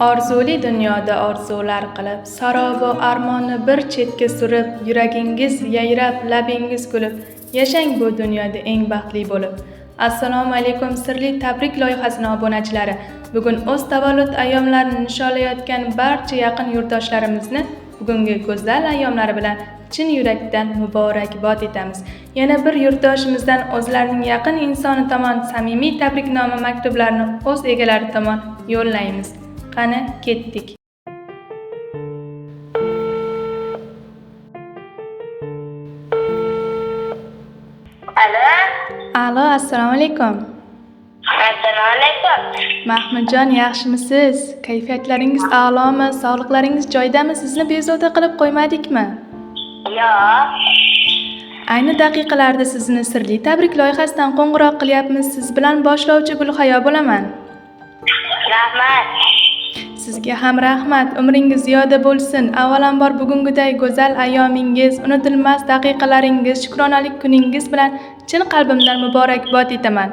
Orzuli dunyoda orzular qilib, sarobu armonni bir chetga surib, yuragingiz yayrab, labingiz kulib, yashang bu dunyoda eng baxtli bo'lib. Assalomu alaykum sirli tabrik loyihasining obunachilari. Bugun o'z tavallud ayyomlarini nishonlayotgan barcha yaqin yurtdoshlarimizni bugungi go'zal ayyomlari bilan chin yurakdan muborakbod etamiz. Yana bir yurtdoshimizdan o'zlarining yaqin insoni tomon samimiy tabriknoma maktublarini o'z egalari tomon yo'llaymiz. Qani ketdik. Alo, assalomu alaykum. Assalomu alaykum. Mahmudjon, yaxshimisiz? Kayfiyatlaringiz a'lomi? Sog'liqlaringiz joyidami? Sizni bezovta qilib qo'ymadikmi? Yo'q. Ayni daqiqalarda sizni sirli tabrik loyihasidan qo'ng'iroq qilyapmiz. Siz bilan boshlovchi Gulhayo bo'laman. Rahmat. Sizga ham rahmat. Umringiz ziyoda bo'lsin. Avvalambor bugungiday go'zal ayyomingiz, unutilmas daqiqalaringiz, shukronalik kuningiz bilan chin qalbimdan muborakbod etaman.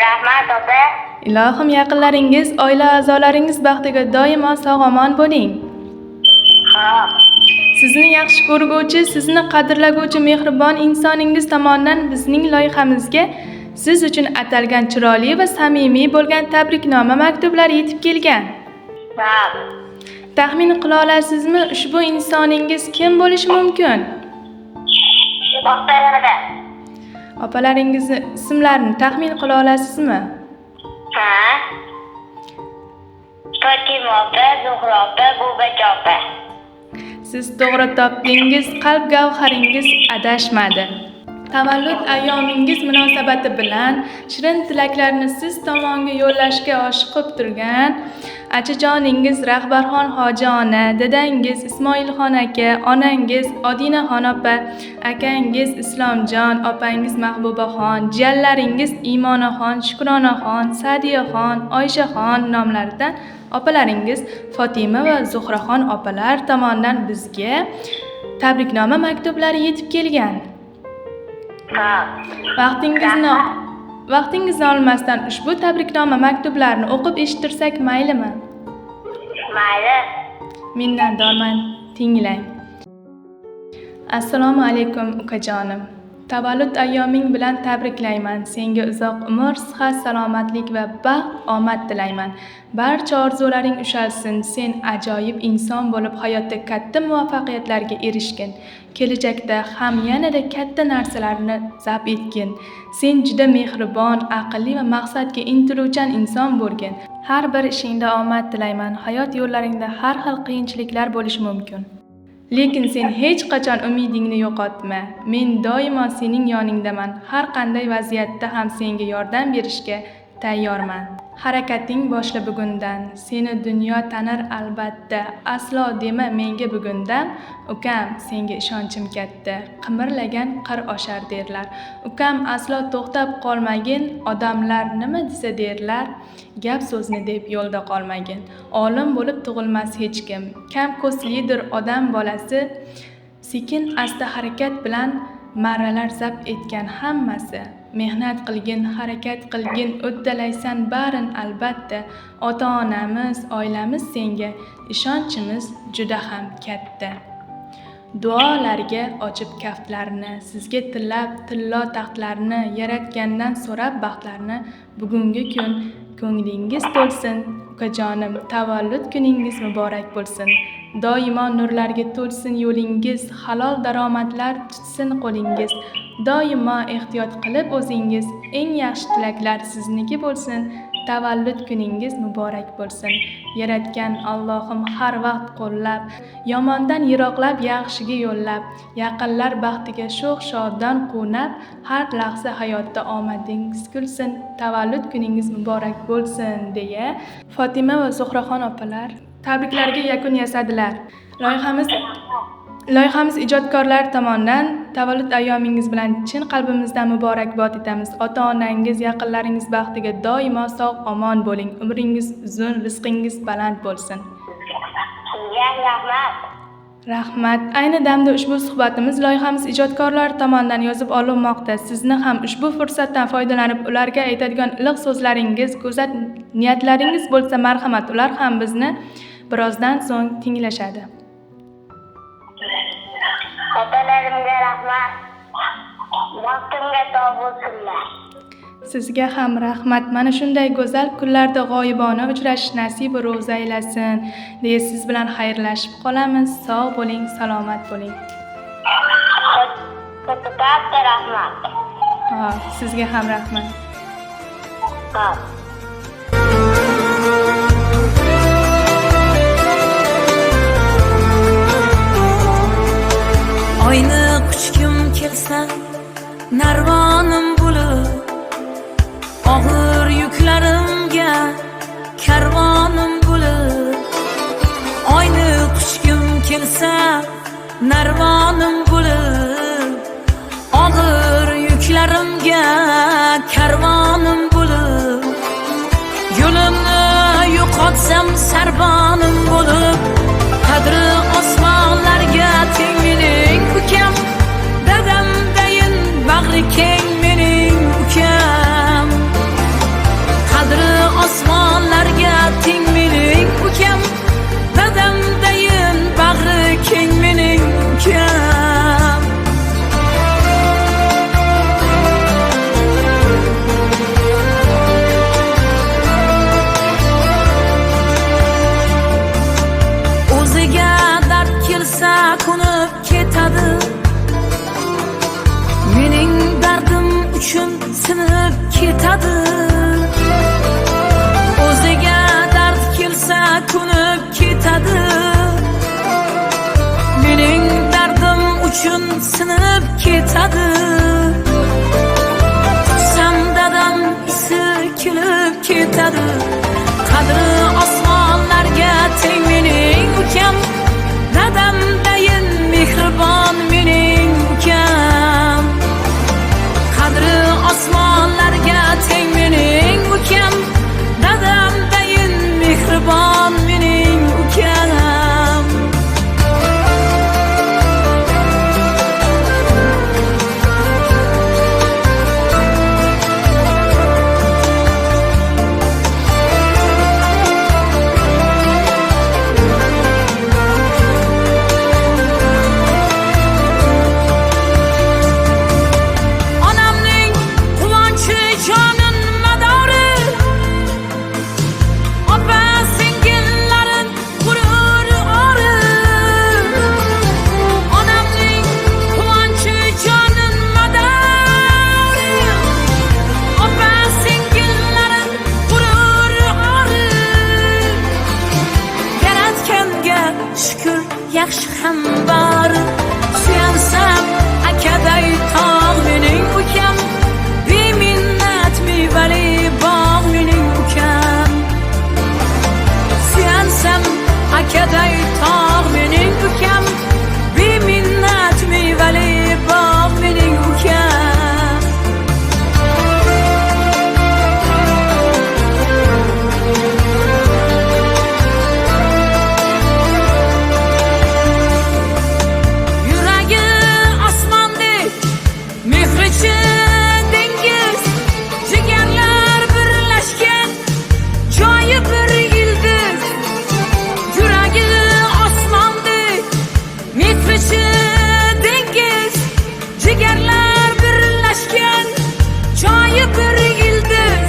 Rahmat opa. Ilohim yaqinlaringiz, oila a'zolaringiz baxtiga doimo sog'-omon bo'ling. Xo'p. Sizni yaxshi ko'rguvchi, sizni qadrlaguvchi mehribon insoningiz tomonidan bizning loyihamizga siz uchun atalgan chiroyli va samimiy bo'lgan tabriknoma maktublari yetib kelgan. Xo'p. Taxmin qila olasizmi, ushbu insoningiz kim bo'lishi mumkin? Oqsaroqda. Opalaringizning ismlarini taxmin qila olasizmi? Ha? Fatima opa, Zuhra opa, Bubacha opa. Siz to'g'ri topdingiz, qalb gavharingiz adashmadi. Tavallud ayyomingiz munosabati bilan shirin tilaklarni siz tomonga yo'llashga oshiqib turgan achajoningiz Rahbarxon hoji ona, dadangiz Ismoilxon aka, onangiz Odinaxon opa, akangiz Islomjon, opangiz Mahbubaxon, jiyanlaringiz Imonaxon, Shukronaxon, Sadiyaxon, Oyshaxon nomlaridan opalaringiz Fatima va Zuhraxon opalar tomonidan bizga tabriknoma maktublari yetib kelgan. Vaqtingizni olmasdan ushbu tabriknoma maktublarini o'qib eshittirsak maylimi? Mayli. Minnatdorman, tinglang. Assalomu alaykum ukajonim. Tavallud ayyoming bilan tabriklayman. Senga uzoq umr, sihat, salomatlik va baxt, omad tilayman. Barcha orzularing ushalsin. Sen ajoyib inson bo'lib hayotda katta muvaffaqiyatlarga erishgin. Kelajakda ham yanada katta narsalarni zabt etgin. Sen juda mehribon, aqlli va maqsadga intiluvchan inson bo'lgin. Har bir ishingda omad tilayman. Hayot yo'llaringda har xil qiyinchiliklar bo'lishi mumkin. Lekin sen hech qachon umidingni yo'qotma. Men doimo sening yoningdaman. Har qanday vaziyatda ham senga yordam berishga tayyorman. Harakating boshla bugundan. Seni dunyo tanir albatta. Aslo dema menga bugundan. Ukam, senga ishonchim katta. Qimirlagan qir oshar derlar. Ukam, aslo to'xtab qolmagin. Odamlar nima desa derlar. Gap so'zni deb yo'lda qolmagin. Olim bo'lib tug'ilmas hech kim. Kam ko'slidir odam bolasi. Sekin asta harakat bilan marralar zabt etgan hammasi. Mehnat qilgin, harakat qilgin, uddalaysan barin albatta. Ota-onamiz, oilamiz senga ishonchimiz juda ham katta. Duolarga ochib kaftlarni, sizga tillab tillo taxtlarni, yaratgandan so'rab baxtlarni. Bugungi kun ko'nglingiz to'lsin, ukajonim, tavallud kuningiz muborak bo'lsin. Doimo nurlarga to'lsin yo'lingiz, halol daromadlar tutsin qo'lingiz. Doimo ehtiyot qilib o'zingiz, eng yaxshi tilaklar sizniki bo'lsin. Tavallud kuningiz muborak bo'lsin. Yaratgan Allohim har vaqt qo'llab, yomondan yiroqlab, yaxshiga yo'llab, yaqinlar baxtiga sho'x shodon quvnab, har lahza hayotda omadingiz kulsin. Tavallud kuningiz muborak bo'lsin deya Fatima va Zuhraxon opalar tabriklarga yakun yasadilar. Loyihamiz ijodkorlari tomonidan tavallud ayyomingiz bilan chin qalbimizdan muborakbod etamiz. Ota-onangiz, yaqinlaringiz baxtiga doimo sog'-omon bo'ling. Umringiz uzun, rizqingiz baland bo'lsin. Sizga rahmat. Rahmat. Ayni damda ushbu suhbatimiz loyihamiz ijodkorlari tomonidan yozib olinmoqda. Sizni ham ushbu fursatdan foydalanib ularga aytadigan iliq so'zlaringiz, go'zal niyatlaringiz bo'lsa marhamat, ular ham bizni birozdan so'ng tinglashadi. Otalarimga rahmat. Vaqtimga to'g'ri bo'lsinlar. Sizga ham rahmat. Mana shunday go'zal kunlarda g'oyibona uchrashish nasib ro'za aylasin. deya siz bilan xayrlashib qolamiz. Sog' bo'ling, salomat bo'ling. Katta rahmat. Sizga ham rahmat. Oyni quchgim kelsa, narvonim bo'lib, og'ir yuklarimga karvonim bo'lib. Oyni quchgim kelsa, narvonim bo'lib, og'ir yuklarimga karvonim bo'lib. Yo'limni yo'qotsam sarbonim bo'lib, qadri osmonlarga teng mening ukam, dadamdayin bag'ri keng mening ukam. Qadri osmonlarga teng mening ukam, dadamdayin bag'ri keng mening ukam. O'ziga dard kelsa ko'nib ketadi, mening dardim uchun sinib ketadi. O'ziga dard kelsa ko'nib ketadi, mening dardim uchun sinib ketadi. Tutsam dadam isi kulib ketadi, qadri osmonlarga teng mening ukam, dadamdayin mehribon mening ukam. Qadri osmonlarga teng mening ukam, dadamdayin mehribon mening ukam. Onamning quvonchi jonin madori, opa singillarin g'ururi ori. Onamning quvonchi jonin madori, opa singillarin g'ururi ori. Yaratganga shukr, yaxshi ham bor. Suyansam akaday tog' mening ukam, beminnat mevali bog' mening ukam. Suyansam akaday tog' mening ukam, beminnat mevali bog' mening ukam. Yuragi osmondek, mehrichi dengiz, jigarlar birlashgan joyi bir ildiz. Yuragi osmondek, mehrichi dengiz, jigarlar birlashgan joyi bir ildiz.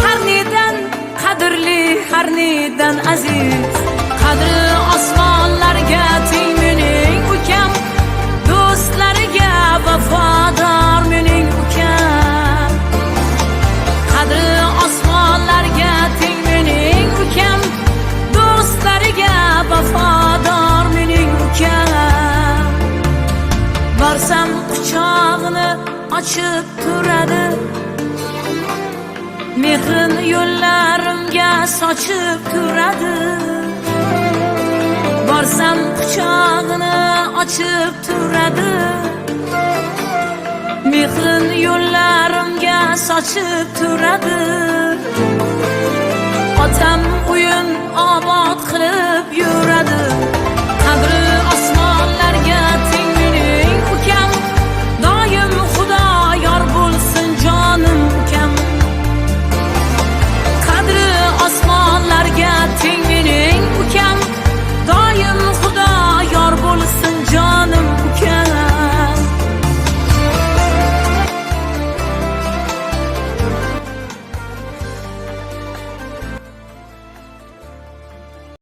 Har nedan qadrli, har nedan aziz, qadri osmonlarga teng mening ukam, do'stlariga vafodor mening ukam. Qadri osmonlarga teng mening ukam, do'stlariga vafodor mening ukam. Borsam quchog'ini ochib turadi, mehrin yo'llarimga sochib turadi. Borsam quchog'ini ochib turadi, mehrin yo'llarimga sochib turadi.